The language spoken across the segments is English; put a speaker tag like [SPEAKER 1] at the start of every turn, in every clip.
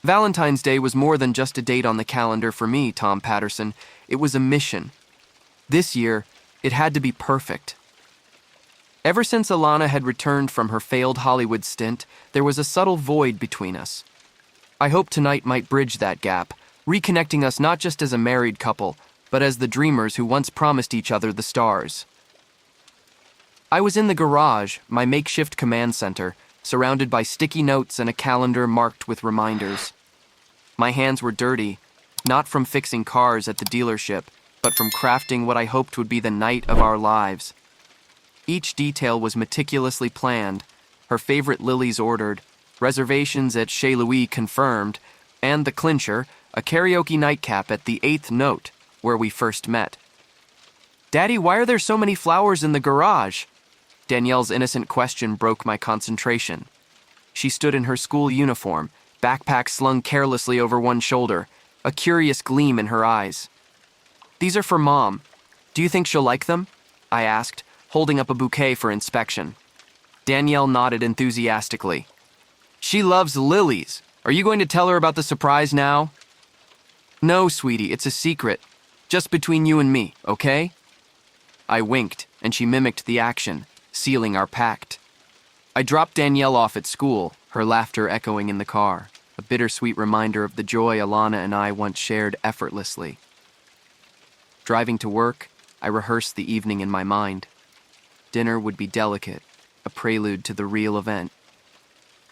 [SPEAKER 1] Valentine's Day was more than just a date on the calendar for me, Tom Patterson. It was a mission. This year, it had to be perfect. Ever since Alana had returned from her failed Hollywood stint, there was a subtle void between us. I hoped tonight might bridge that gap, reconnecting us not just as a married couple, but as the dreamers who once promised each other the stars. I was in the garage, my makeshift command center, surrounded by sticky notes and a calendar marked with reminders. My hands were dirty, not from fixing cars at the dealership, but from crafting what I hoped would be the night of our lives. Each detail was meticulously planned, her favorite lilies ordered, reservations at Chez Louis confirmed, and the clincher, a karaoke nightcap at the 8th note, where we first met. "Daddy, why are there so many flowers in the garage?" Danielle's innocent question broke my concentration. She stood in her school uniform, backpack slung carelessly over one shoulder, a curious gleam in her eyes. "These are for Mom. Do you think she'll like them?" I asked, holding up a bouquet for inspection. Danielle nodded enthusiastically. "She loves lilies. Are you going to tell her about the surprise now?" "No, sweetie, it's a secret. Just between you and me, okay?" I winked, and she mimicked the action, sealing our pact. I dropped Danielle off at school, her laughter echoing in the car, a bittersweet reminder of the joy Alana and I once shared effortlessly. Driving to work, I rehearsed the evening in my mind. Dinner would be delicate, a prelude to the real event.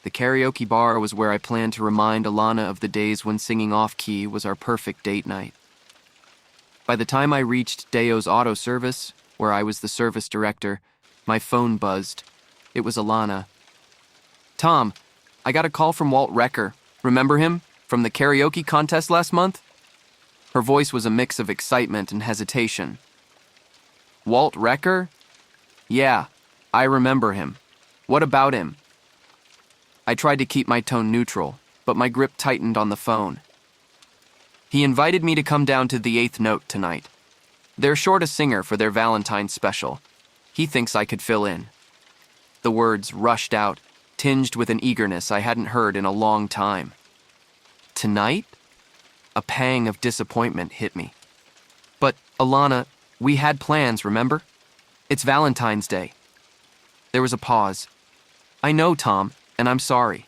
[SPEAKER 1] The karaoke bar was where I planned to remind Alana of the days when singing off-key was our perfect date night. By the time I reached Deo's auto service, where I was the service director, my phone buzzed. It was Alana. "Tom, I got a call from Walt Recker. Remember him? From the karaoke contest last month?" Her voice was a mix of excitement and hesitation. "Walt Recker? Yeah, I remember him. What about him?" I tried to keep my tone neutral, but my grip tightened on the phone. "He invited me to come down to the 8th note tonight. They're short a singer for their Valentine's special. He thinks I could fill in." The words rushed out, tinged with an eagerness I hadn't heard in a long time. "Tonight?" A pang of disappointment hit me. "But, Alana, we had plans, remember? It's Valentine's Day." There was a pause. "I know, Tom, and I'm sorry.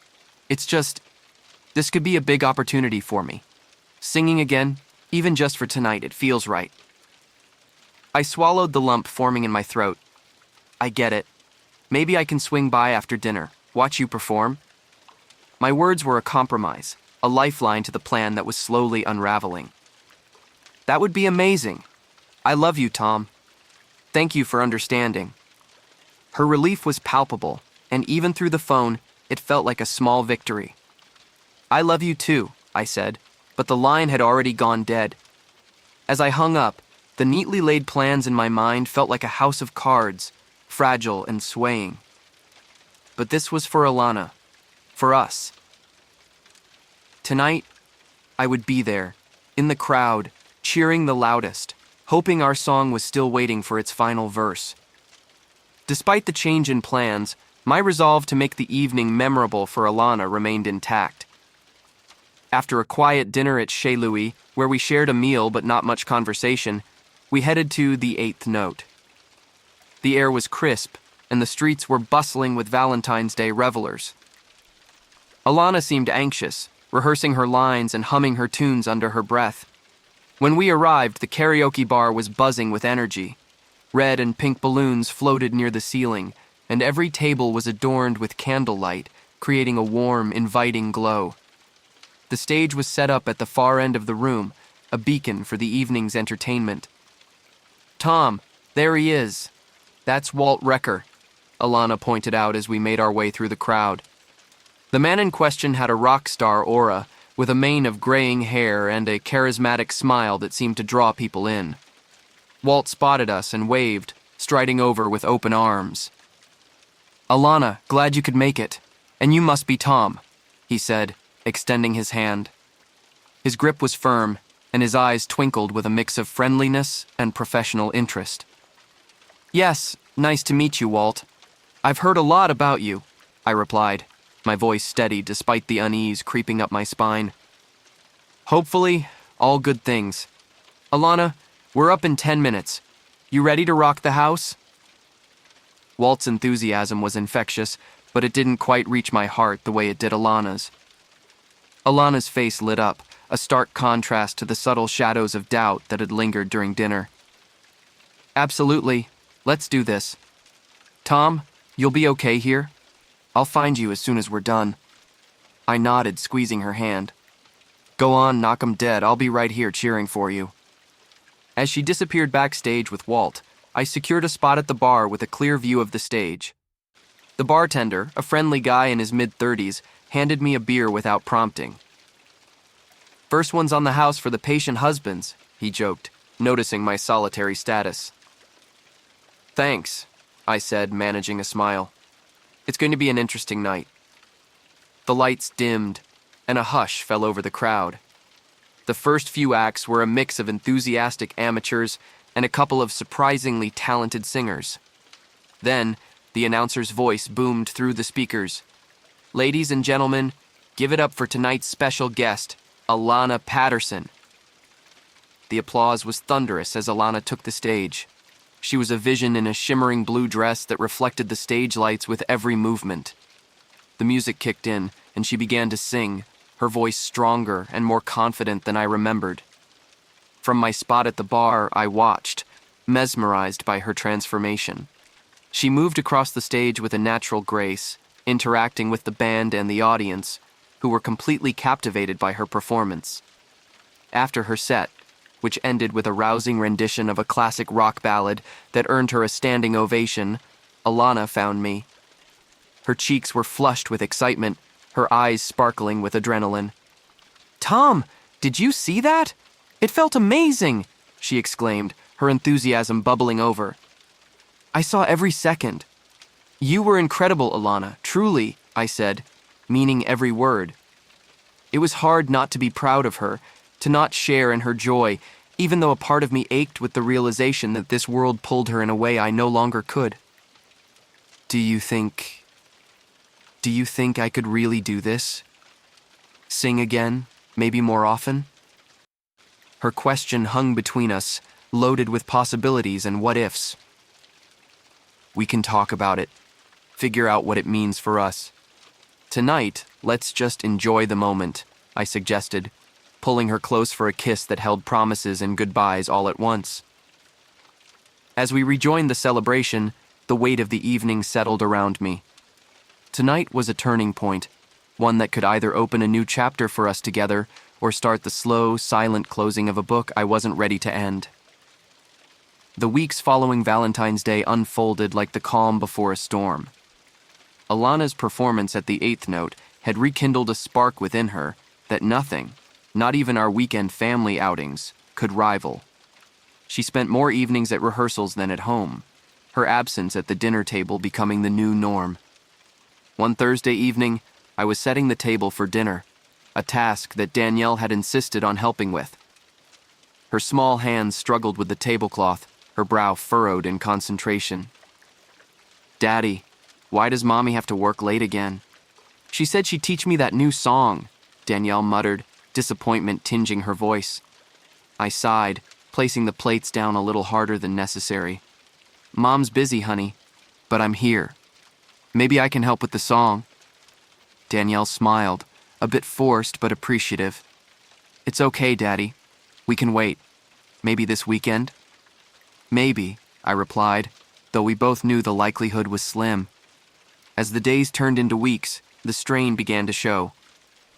[SPEAKER 1] It's just, this could be a big opportunity for me. Singing again, even just for tonight, it feels right." I swallowed the lump forming in my throat. "I get it. Maybe I can swing by after dinner, watch you perform." My words were a compromise, a lifeline to the plan that was slowly unraveling. "That would be amazing. I love you, Tom. Thank you for understanding." Her relief was palpable, and even through the phone, it felt like a small victory. "I love you too," I said, but the line had already gone dead. As I hung up, the neatly laid plans in my mind felt like a house of cards, fragile and swaying. But this was for Alana, for us. Tonight, I would be there, in the crowd, cheering the loudest, hoping our song was still waiting for its final verse. Despite the change in plans, my resolve to make the evening memorable for Alana remained intact. After a quiet dinner at Chez Louis, where we shared a meal but not much conversation, we headed to the 8th note. The air was crisp, and the streets were bustling with Valentine's Day revelers. Alana seemed anxious, rehearsing her lines and humming her tunes under her breath. When we arrived, the karaoke bar was buzzing with energy. Red and pink balloons floated near the ceiling, and every table was adorned with candlelight, creating a warm, inviting glow. The stage was set up at the far end of the room, a beacon for the evening's entertainment. "Tom, there he is. That's Walt Recker," Alana pointed out as we made our way through the crowd. The man in question had a Rockstar aura, with a mane of graying hair and a charismatic smile that seemed to draw people in. Walt spotted us and waved, striding over with open arms. "Alana, glad you could make it. And you must be Tom," he said, extending his hand. His grip was firm, and his eyes twinkled with a mix of friendliness and professional interest. "Yes, nice to meet you, Walt. I've heard a lot about you," I replied. my voice steady despite the unease creeping up my spine. Hopefully, all good things. Alana, we're up in 10 minutes. You ready to rock the house? Walt's enthusiasm was infectious, but it didn't quite reach my heart the way it did Alana's. Alana's face lit up, a stark contrast to the subtle shadows of doubt that had lingered during dinner. Absolutely. Let's do this. Tom, you'll be okay here? I'll find you as soon as we're done. I nodded, squeezing her hand. Go on, knock 'em dead. I'll be right here cheering for you. As she disappeared backstage with Walt, I secured a spot at the bar with a clear view of the stage. The bartender, a friendly guy in his mid-30s, handed me a beer without prompting. First one's on the house for the patient husbands, he joked, noticing my solitary status. Thanks, I said, managing a smile. It's going to be an interesting night. The lights dimmed, and a hush fell over the crowd. The first few acts were a mix of enthusiastic amateurs and a couple of surprisingly talented singers. Then, the announcer's voice boomed through the speakers. Ladies and gentlemen, give it up for tonight's special guest, Alana Patterson. The applause was thunderous as Alana took the stage. She was a vision in a shimmering blue dress that reflected the stage lights with every movement. The music kicked in, and she began to sing, her voice stronger and more confident than I remembered. From my spot at the bar, I watched, mesmerized by her transformation. She moved across the stage with a natural grace, interacting with the band and the audience, who were completely captivated by her performance. After her set, which ended with a rousing rendition of a classic rock ballad that earned her a standing ovation, Alana found me. Her cheeks were flushed with excitement, her eyes sparkling with adrenaline. Tom, did you see that? It felt amazing, she exclaimed, her enthusiasm bubbling over. I saw every second. You were incredible, Alana, truly, I said, meaning every word. It was hard not to be proud of her, to not share in her joy, even though a part of me ached with the realization that this world pulled her in a way I no longer could. Do you think I could really do this? Sing again, maybe more often? Her question hung between us, loaded with possibilities and what-ifs. We can talk about it, figure out what it means for us. Tonight, let's just enjoy the moment, I suggested, pulling her close for a kiss that held promises and goodbyes all at once. As we rejoined the celebration, the weight of the evening settled around me. Tonight was a turning point, one that could either open a new chapter for us together or start the slow, silent closing of a book I wasn't ready to end. The weeks following Valentine's Day unfolded like the calm before a storm. Alana's performance at the 8th note had rekindled a spark within her that nothing, not even our weekend family outings, could rival. She spent more evenings at rehearsals than at home, her absence at the dinner table becoming the new norm. One Thursday evening, I was setting the table for dinner, a task that Danielle had insisted on helping with. Her small hands struggled with the tablecloth, her brow furrowed in concentration. Daddy, why does Mommy have to work late again? She said she'd teach me that new song, Danielle muttered, disappointment tinging her voice. I sighed, placing the plates down a little harder than necessary. Mom's busy, honey, but I'm here. Maybe I can help with the song. Danielle smiled, a bit forced but appreciative. It's okay, Daddy. We can wait. Maybe this weekend? Maybe, I replied, though we both knew the likelihood was slim. As the days turned into weeks, the strain began to show.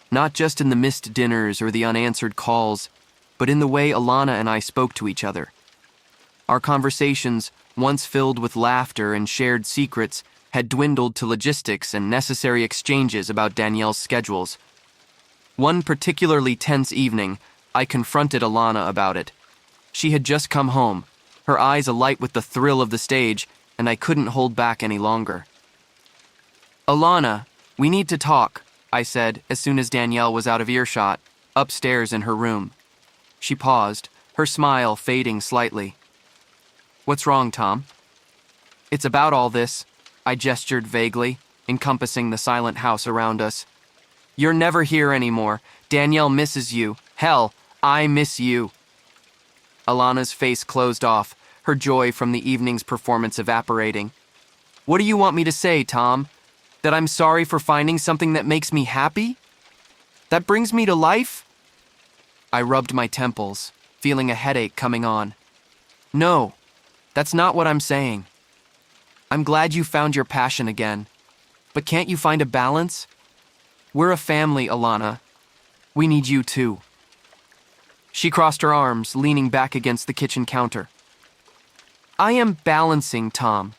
[SPEAKER 1] Not just in the missed dinners or the unanswered calls, but in the way Alana and I spoke to each other. Our conversations, once filled with laughter and shared secrets, had dwindled to logistics and necessary exchanges about Danielle's schedules. One particularly tense evening, I confronted Alana about it. She had just come home, her eyes alight with the thrill of the stage, and I couldn't hold back any longer. Alana, we need to talk, I said as soon as Danielle was out of earshot, upstairs in her room. She paused, her smile fading slightly. What's wrong, Tom? It's about all this, I gestured vaguely, encompassing the silent house around us. "You're never here anymore. Danielle misses you. Hell, I miss you." Alana's face closed off, her joy from the evening's performance evaporating. "What do you want me to say, Tom? That I'm sorry for finding something that makes me happy? That brings me to life?" I rubbed my temples, feeling a headache coming on. "No, that's not what I'm saying. I'm glad you found your passion again. But can't you find a balance? We're a family, Alana. We need you too." She crossed her arms, leaning back against the kitchen counter. "I am balancing, Tom.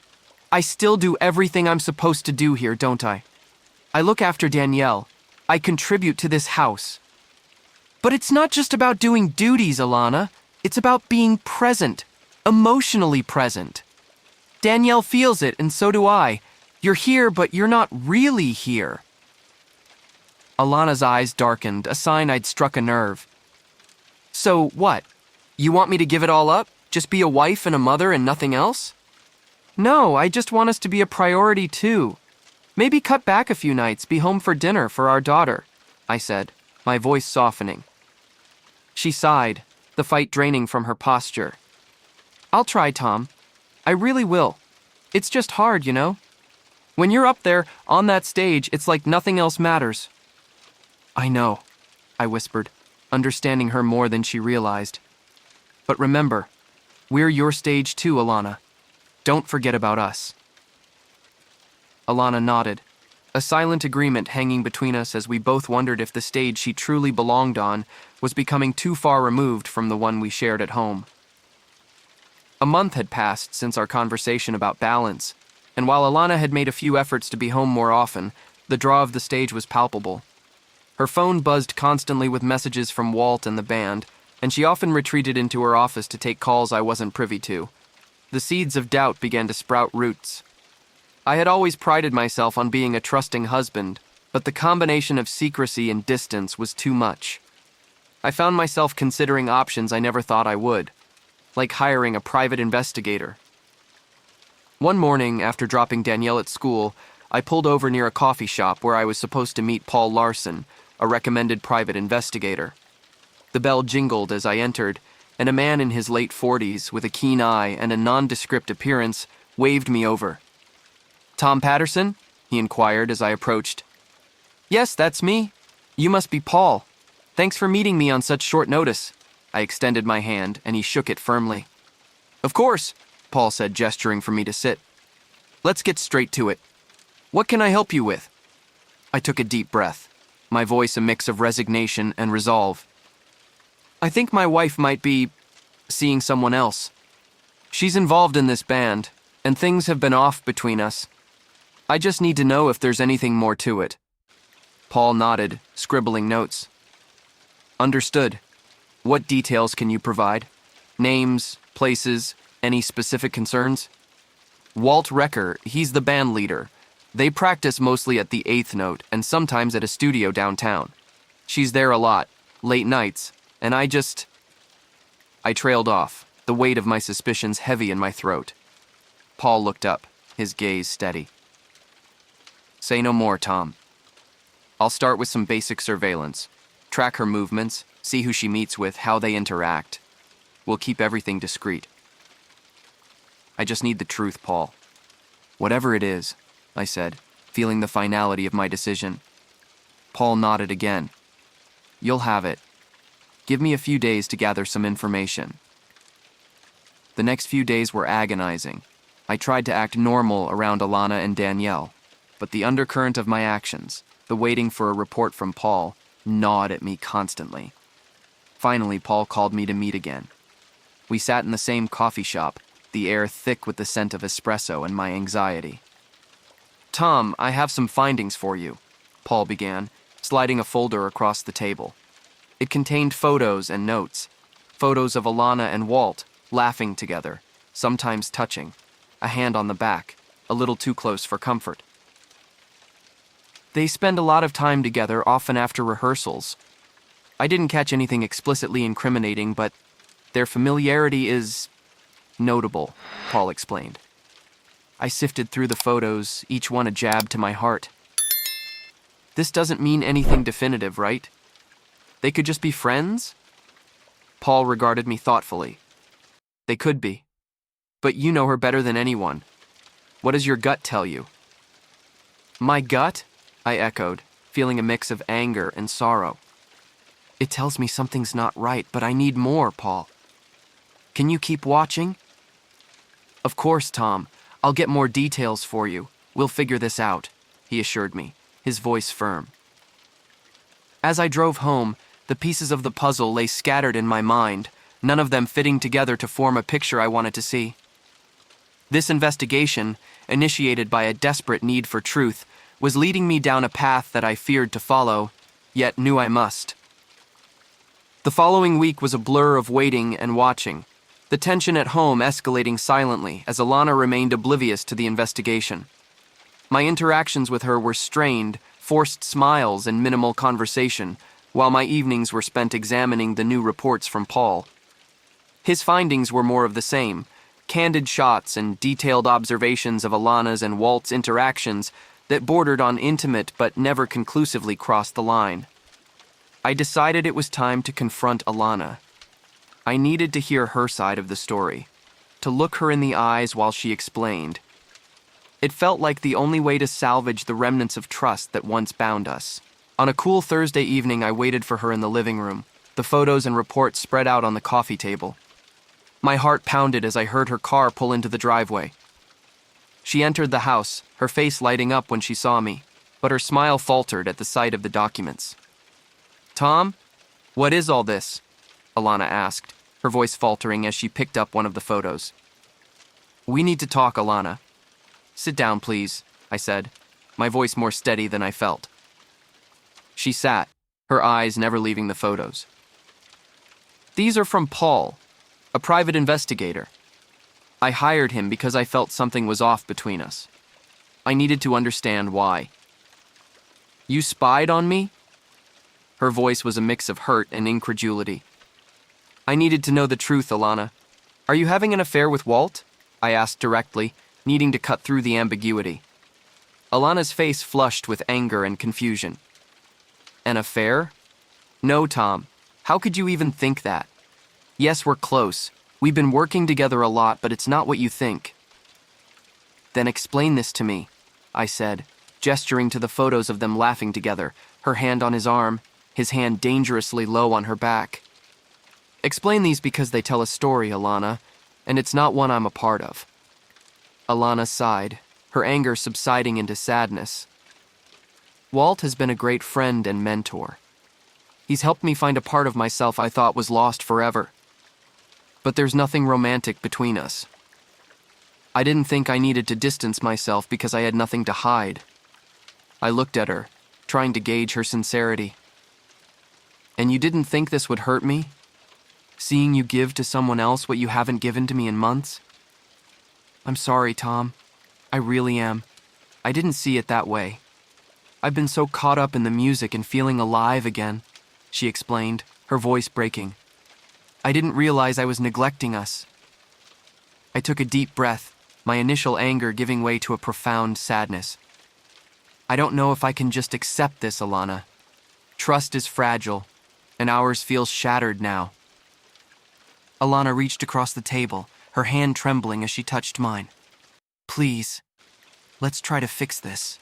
[SPEAKER 1] I still do everything I'm supposed to do here, don't I? I look after Danielle. I contribute to this house. But it's not just about doing duties, Alana. It's about being present, emotionally present. Danielle feels it, and so do I. You're here, but you're not really here." Alana's eyes darkened, a sign I'd struck a nerve. "So what? You want me to give it all up? Just be a wife and a mother and nothing else?" "No, I just want us to be a priority too. Maybe cut back a few nights, be home for dinner for our daughter," I said, my voice softening. She sighed, the fight draining from her posture. "I'll try, Tom. I really will. It's just hard, you know? When you're up there, on that stage, it's like nothing else matters." "I know," I whispered, understanding her more than she realized. "But remember, we're your stage too, Alana. Don't forget about us." Alana nodded, a silent agreement hanging between us as we both wondered if the stage she truly belonged on was becoming too far removed from the one we shared at home. A month had passed since our conversation about balance, and while Alana had made a few efforts to be home more often, the draw of the stage was palpable. Her phone buzzed constantly with messages from Walt and the band, and she often retreated into her office to take calls I wasn't privy to. The seeds of doubt began to sprout roots. I had always prided myself on being a trusting husband, but the combination of secrecy and distance was too much. I found myself considering options I never thought I would, like hiring a private investigator. One morning, after dropping Danielle at school, I pulled over near a coffee shop where I was supposed to meet Paul Larson, a recommended private investigator. The bell jingled as I entered, and a man in his late 40s, with a keen eye and a nondescript appearance, waved me over. "Tom Patterson?" he inquired as I approached. "Yes, that's me. You must be Paul. Thanks for meeting me on such short notice." I extended my hand, and he shook it firmly. "Of course," Paul said, gesturing for me to sit. "Let's get straight to it. What can I help you with?" I took a deep breath, my voice a mix of resignation and resolve. "I think my wife might be seeing someone else. She's involved in this band, and things have been off between us. I just need to know if there's anything more to it." Paul nodded, scribbling notes. "Understood. What details can you provide? Names, places, any specific concerns?" "Walt Recker, he's the band leader. They practice mostly at the 8th Note and sometimes at a studio downtown. She's there a lot, late nights, and I trailed off, the weight of my suspicions heavy in my throat. Paul looked up, his gaze steady. "Say no more, Tom. I'll start with some basic surveillance. Track her movements, see who she meets with, how they interact. We'll keep everything discreet. I just need the truth, Paul." "Whatever it is," I said, feeling the finality of my decision. Paul nodded again. "You'll have it. Give me a few days to gather some information." The next few days were agonizing. I tried to act normal around Alana and Danielle, but the undercurrent of my actions, the waiting for a report from Paul, gnawed at me constantly. Finally, Paul called me to meet again. We sat in the same coffee shop, the air thick with the scent of espresso and my anxiety. "Tom, I have some findings for you," Paul began, sliding a folder across the table. It contained photos and notes, photos of Alana and Walt, laughing together, sometimes touching, a hand on the back, a little too close for comfort. They spend a lot of time together, often after rehearsals. I didn't catch anything explicitly incriminating, but their familiarity is notable, Paul explained. I sifted through the photos, each one a jab to my heart. This doesn't mean anything definitive, right? They could just be friends? Paul regarded me thoughtfully. They could be. But you know her better than anyone. What does your gut tell you? My gut? I echoed, feeling a mix of anger and sorrow. It tells me something's not right, but I need more, Paul. Can you keep watching? Of course, Tom. I'll get more details for you. We'll figure this out, he assured me, his voice firm. As I drove home, the pieces of the puzzle lay scattered in my mind, none of them fitting together to form a picture I wanted to see. This investigation, initiated by a desperate need for truth, was leading me down a path that I feared to follow, yet knew I must. The following week was a blur of waiting and watching, the tension at home escalating silently as Alana remained oblivious to the investigation. My interactions with her were strained, forced smiles and minimal conversation, while my evenings were spent examining the new reports from Paul. His findings were more of the same, candid shots and detailed observations of Alana's and Walt's interactions that bordered on intimate but never conclusively crossed the line. I decided it was time to confront Alana. I needed to hear her side of the story, to look her in the eyes while she explained. It felt like the only way to salvage the remnants of trust that once bound us. On a cool Thursday evening, I waited for her in the living room, the photos and reports spread out on the coffee table. My heart pounded as I heard her car pull into the driveway. She entered the house, her face lighting up when she saw me, but her smile faltered at the sight of the documents. Tom, what is all this? Alana asked, her voice faltering as she picked up one of the photos. We need to talk, Alana. Sit down, please, I said, my voice more steady than I felt. She sat, her eyes never leaving the photos. These are from Paul, a private investigator. I hired him because I felt something was off between us. I needed to understand why. You spied on me? Her voice was a mix of hurt and incredulity. I needed to know the truth, Alana. Are you having an affair with Walt? I asked directly, needing to cut through the ambiguity. Alana's face flushed with anger and confusion. An affair? No, Tom. How could you even think that? Yes, we're close. We've been working together a lot, but it's not what you think. Then explain this to me, I said, gesturing to the photos of them laughing together, her hand on his arm, his hand dangerously low on her back. Explain these because they tell a story, Alana, and it's not one I'm a part of. Alana sighed, her anger subsiding into sadness. Walt has been a great friend and mentor. He's helped me find a part of myself I thought was lost forever. But there's nothing romantic between us. I didn't think I needed to distance myself because I had nothing to hide. I looked at her, trying to gauge her sincerity. And you didn't think this would hurt me? Seeing you give to someone else what you haven't given to me in months? I'm sorry, Tom. I really am. I didn't see it that way. I've been so caught up in the music and feeling alive again, she explained, her voice breaking. I didn't realize I was neglecting us. I took a deep breath, my initial anger giving way to a profound sadness. I don't know if I can just accept this, Alana. Trust is fragile, and ours feels shattered now. Alana reached across the table, her hand trembling as she touched mine. Please, let's try to fix this.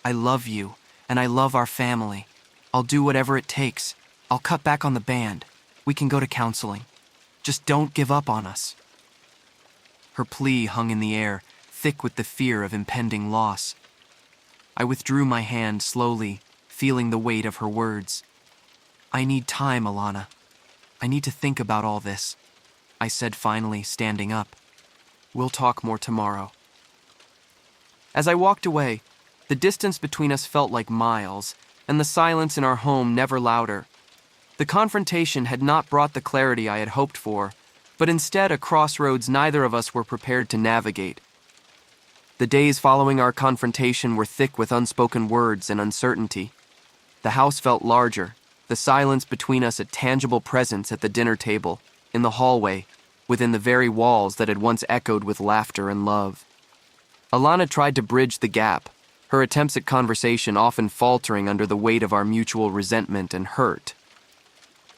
[SPEAKER 1] I love you, and I love our family. I'll do whatever it takes. I'll cut back on the band. We can go to counseling. Just don't give up on us. Her plea hung in the air, thick with the fear of impending loss. I withdrew my hand slowly, feeling the weight of her words. I need time, Alana. I need to think about all this, I said finally, standing up. We'll talk more tomorrow. As I walked away, the distance between us felt like miles, and the silence in our home never louder. The confrontation had not brought the clarity I had hoped for, but instead a crossroads neither of us were prepared to navigate. The days following our confrontation were thick with unspoken words and uncertainty. The house felt larger, the silence between us a tangible presence at the dinner table, in the hallway, within the very walls that had once echoed with laughter and love. Alana tried to bridge the gap, her attempts at conversation often faltering under the weight of our mutual resentment and hurt.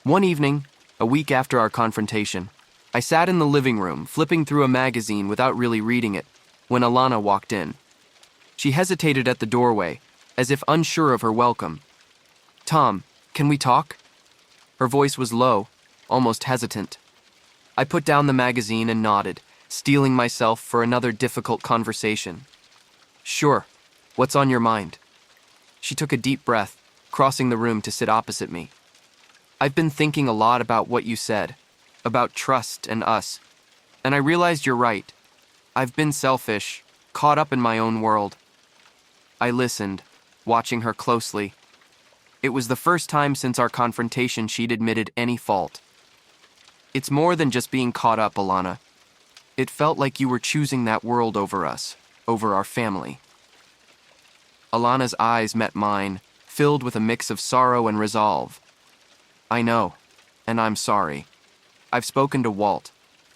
[SPEAKER 1] One evening, a week after our confrontation, I sat in the living room, flipping through a magazine without really reading it, when Alana walked in. She hesitated at the doorway, as if unsure of her welcome. "Tom, can we talk?" Her voice was low, almost hesitant. I put down the magazine and nodded, steeling myself for another difficult conversation. "Sure. What's on your mind?" She took a deep breath, crossing the room to sit opposite me. "I've been thinking a lot about what you said, about trust and us, and I realized you're right. I've been selfish, caught up in my own world." I listened, watching her closely. It was the first time since our confrontation she'd admitted any fault. "It's more than just being caught up, Alana. It felt like you were choosing that world over us, over our family." Alana's eyes met mine, filled with a mix of sorrow and resolve. "I know, and I'm sorry. I've spoken to Walt.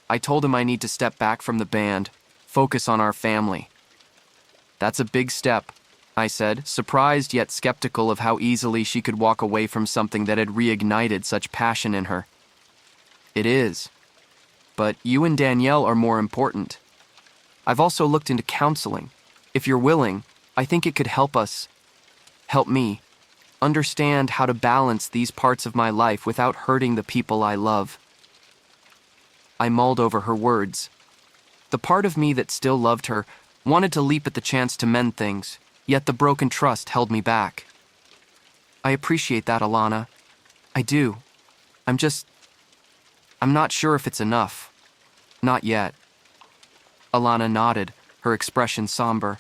[SPEAKER 1] I told him I need to step back from the band, focus on our family." "That's a big step," I said, surprised yet skeptical of how easily she could walk away from something that had reignited such passion in her. "It is. But you and Danielle are more important. I've also looked into counseling. If you're willing, I think it could help me, understand how to balance these parts of my life without hurting the people I love." I mulled over her words. The part of me that still loved her wanted to leap at the chance to mend things, yet the broken trust held me back. "I appreciate that, Alana. I do. I'm not sure if it's enough. Not yet." Alana nodded, her expression somber.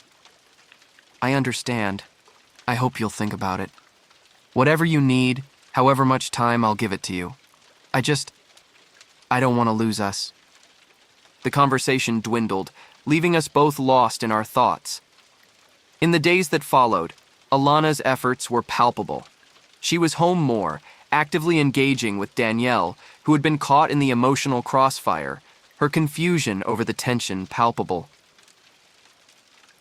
[SPEAKER 1] "I understand. I hope you'll think about it. Whatever you need, however much time, I'll give it to you. I don't want to lose us." The conversation dwindled, leaving us both lost in our thoughts. In the days that followed, Alana's efforts were palpable. She was home more, actively engaging with Danielle, who had been caught in the emotional crossfire, her confusion over the tension palpable.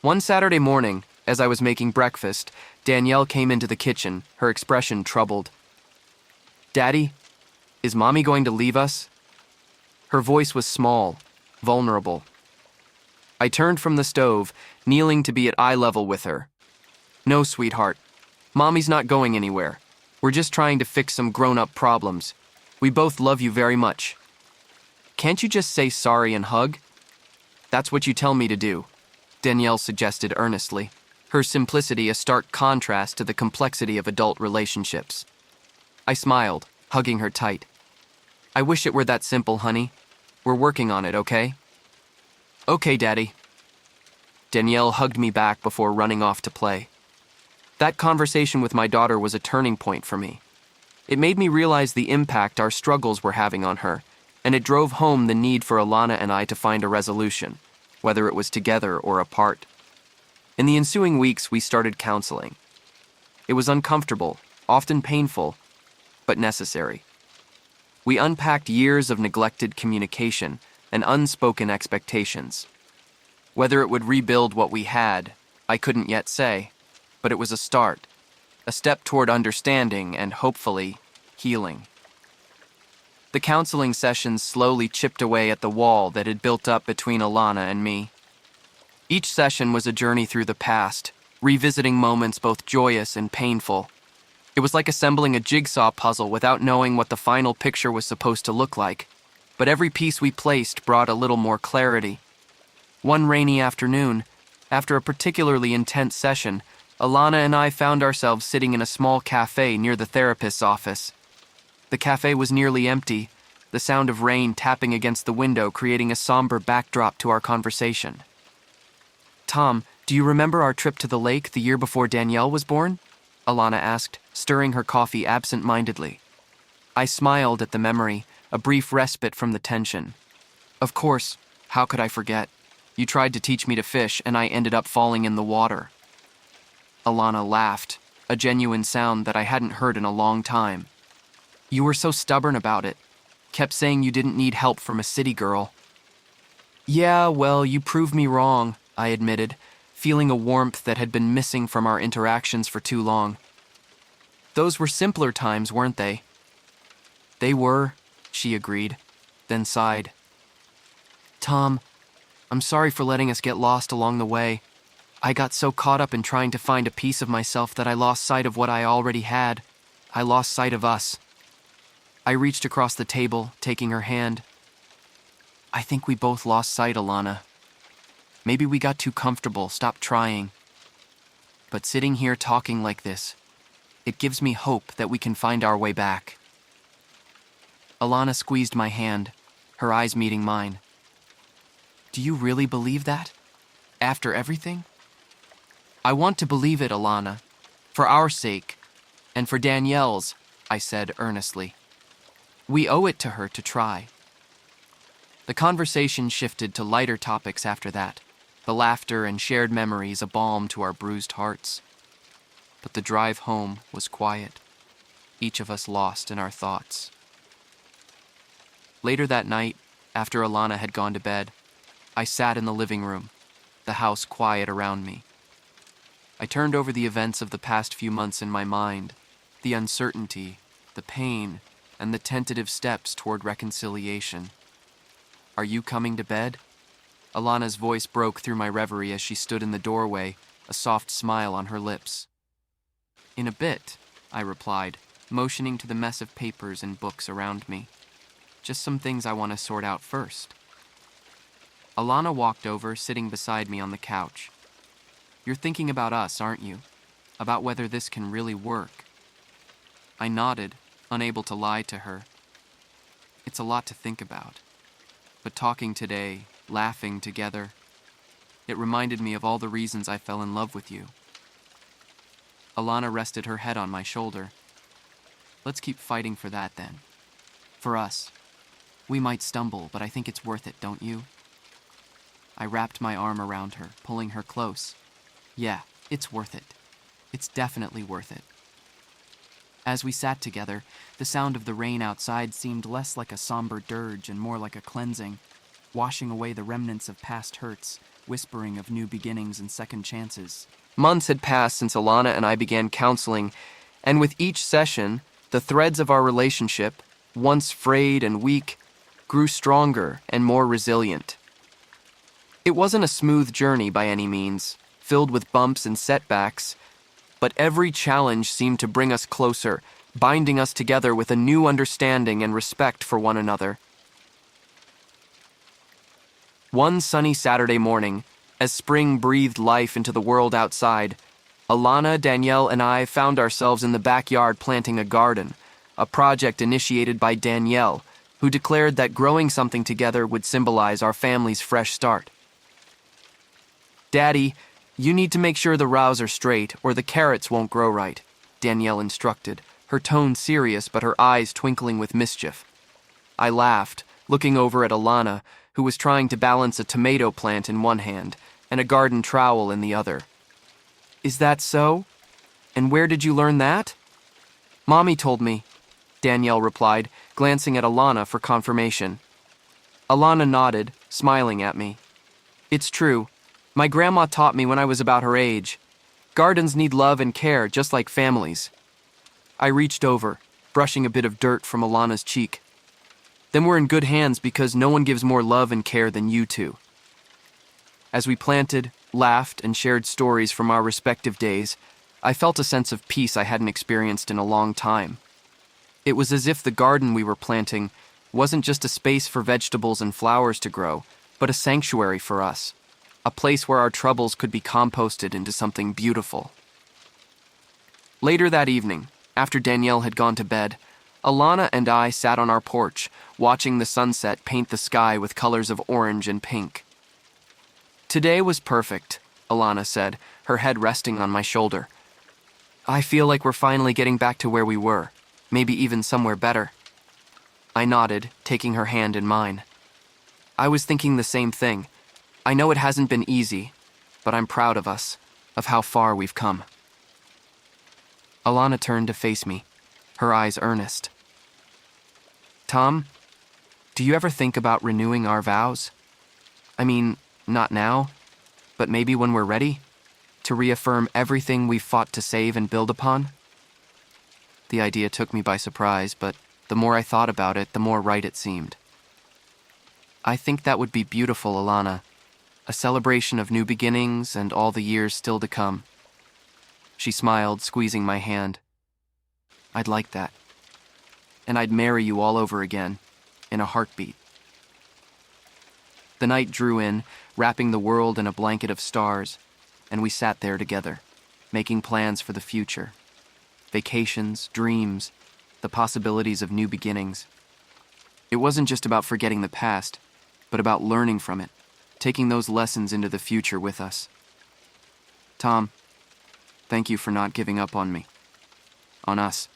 [SPEAKER 1] One Saturday morning, as I was making breakfast, Danielle came into the kitchen, her expression troubled. "Daddy, is Mommy going to leave us?" Her voice was small, vulnerable. I turned from the stove, kneeling to be at eye level with her. "No, sweetheart. Mommy's not going anywhere. We're just trying to fix some grown-up problems. We both love you very much. Can't you just say sorry and hug?" "That's what you tell me to do," Danielle suggested earnestly, her simplicity a stark contrast to the complexity of adult relationships. I smiled, hugging her tight. "I wish it were that simple, honey. We're working on it, okay?" "Okay, Daddy." Danielle hugged me back before running off to play. That conversation with my daughter was a turning point for me. It made me realize the impact our struggles were having on her, and it drove home the need for Alana and I to find a resolution, whether it was together or apart. In the ensuing weeks, we started counseling. It was uncomfortable, often painful, but necessary. We unpacked years of neglected communication and unspoken expectations. Whether it would rebuild what we had, I couldn't yet say, but it was a start, a step toward understanding and, hopefully, healing. The counseling sessions slowly chipped away at the wall that had built up between Alana and me. Each session was a journey through the past, revisiting moments both joyous and painful. It was like assembling a jigsaw puzzle without knowing what the final picture was supposed to look like, but every piece we placed brought a little more clarity. One rainy afternoon, after a particularly intense session, Alana and I found ourselves sitting in a small cafe near the therapist's office. The cafe was nearly empty, the sound of rain tapping against the window creating a somber backdrop to our conversation. "Tom, do you remember our trip to the lake the year before Danielle was born?" Alana asked, stirring her coffee absent-mindedly. I smiled at the memory, a brief respite from the tension. "Of course, how could I forget? You tried to teach me to fish, and I ended up falling in the water." Alana laughed, a genuine sound that I hadn't heard in a long time. "You were so stubborn about it. Kept saying you didn't need help from a city girl." "Yeah, well, you proved me wrong," I admitted, feeling a warmth that had been missing from our interactions for too long. Those were simpler times, weren't they? They were, she agreed, then sighed. Tom, I'm sorry for letting us get lost along the way. I got so caught up in trying to find a piece of myself that I lost sight of what I already had. I lost sight of us. I reached across the table, taking her hand. I think we both lost sight, Alana. Maybe we got too comfortable, stopped trying. But sitting here talking like this, it gives me hope that we can find our way back. Alana squeezed my hand, her eyes meeting mine. Do you really believe that? After everything? I want to believe it, Alana. For our sake, and for Danielle's, I said earnestly. We owe it to her to try. The conversation shifted to lighter topics after that, the laughter and shared memories a balm to our bruised hearts. But the drive home was quiet, each of us lost in our thoughts. Later that night, after Alana had gone to bed, I sat in the living room, the house quiet around me. I turned over the events of the past few months in my mind, the uncertainty, the pain, and the tentative steps toward reconciliation. Are you coming to bed? Alana's voice broke through my reverie as she stood in the doorway, a soft smile on her lips. In a bit, I replied, motioning to the mess of papers and books around me. Just some things I want to sort out first. Alana walked over, sitting beside me on the couch. You're thinking about us, aren't you? About whether this can really work. I nodded, unable to lie to her. It's a lot to think about. But talking today, laughing together, it reminded me of all the reasons I fell in love with you. Alana rested her head on my shoulder. Let's keep fighting for that then. For us. We might stumble, but I think it's worth it, don't you? I wrapped my arm around her, pulling her close. Yeah, it's worth it. It's definitely worth it. As we sat together, the sound of the rain outside seemed less like a somber dirge and more like a cleansing, washing away the remnants of past hurts, whispering of new beginnings and second chances. Months had passed since Alana and I began counseling, and with each session, the threads of our relationship, once frayed and weak, grew stronger and more resilient. It wasn't a smooth journey by any means, filled with bumps and setbacks, but every challenge seemed to bring us closer, binding us together with a new understanding and respect for one another. One sunny Saturday morning, as spring breathed life into the world outside, Alana, Danielle, and I found ourselves in the backyard planting a garden, a project initiated by Danielle, who declared that growing something together would symbolize our family's fresh start. Daddy, you need to make sure the rows are straight or the carrots won't grow right, Danielle instructed, her tone serious but her eyes twinkling with mischief. I laughed, looking over at Alana, who was trying to balance a tomato plant in one hand and a garden trowel in the other. Is that so? And where did you learn that? Mommy told me, Danielle replied, glancing at Alana for confirmation. Alana nodded, smiling at me. It's true. My grandma taught me when I was about her age. Gardens need love and care, just like families. I reached over, brushing a bit of dirt from Alana's cheek. Then we're in good hands because no one gives more love and care than you two. As we planted, laughed, and shared stories from our respective days, I felt a sense of peace I hadn't experienced in a long time. It was as if the garden we were planting wasn't just a space for vegetables and flowers to grow, but a sanctuary for us, a place where our troubles could be composted into something beautiful. Later that evening, after Danielle had gone to bed, Alana and I sat on our porch, watching the sunset paint the sky with colors of orange and pink. Today was perfect, Alana said, her head resting on my shoulder. I feel like we're finally getting back to where we were, maybe even somewhere better. I nodded, taking her hand in mine. I was thinking the same thing. I know it hasn't been easy, but I'm proud of us, of how far we've come. Alana turned to face me, her eyes earnest. Tom, do you ever think about renewing our vows? I mean, not now, but maybe when we're ready? To reaffirm everything we've fought to save and build upon? The idea took me by surprise, but the more I thought about it, the more right it seemed. I think that would be beautiful, Alana. A celebration of new beginnings and all the years still to come. She smiled, squeezing my hand. I'd like that. And I'd marry you all over again, in a heartbeat. The night drew in, wrapping the world in a blanket of stars, and we sat there together, making plans for the future. Vacations, dreams, the possibilities of new beginnings. It wasn't just about forgetting the past, but about learning from it, taking those lessons into the future with us. Tom, thank you for not giving up on me. On us,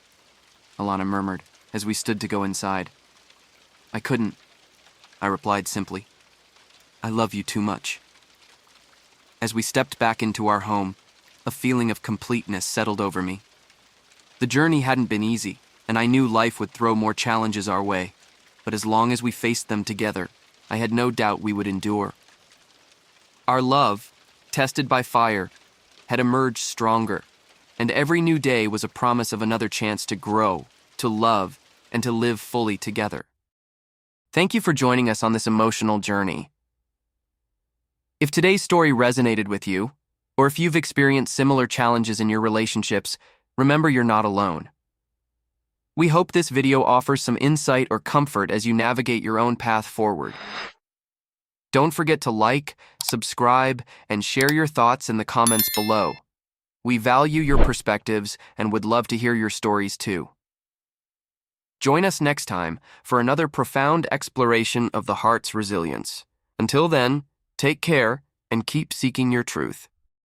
[SPEAKER 1] Alana murmured as we stood to go inside. I couldn't, I replied simply. I love you too much. As we stepped back into our home, a feeling of completeness settled over me. The journey hadn't been easy, and I knew life would throw more challenges our way, but as long as we faced them together, I had no doubt we would endure. Our love, tested by fire, had emerged stronger, and every new day was a promise of another chance to grow, to love, and to live fully together. Thank you for joining us on this emotional journey. If today's story resonated with you, or if you've experienced similar challenges in your relationships, remember you're not alone. We hope this video offers some insight or comfort as you navigate your own path forward. Don't forget to like, subscribe, and share your thoughts in the comments below. We value your perspectives and would love to hear your stories too. Join us next time for another profound exploration of the heart's resilience. Until then, take care and keep seeking your truth.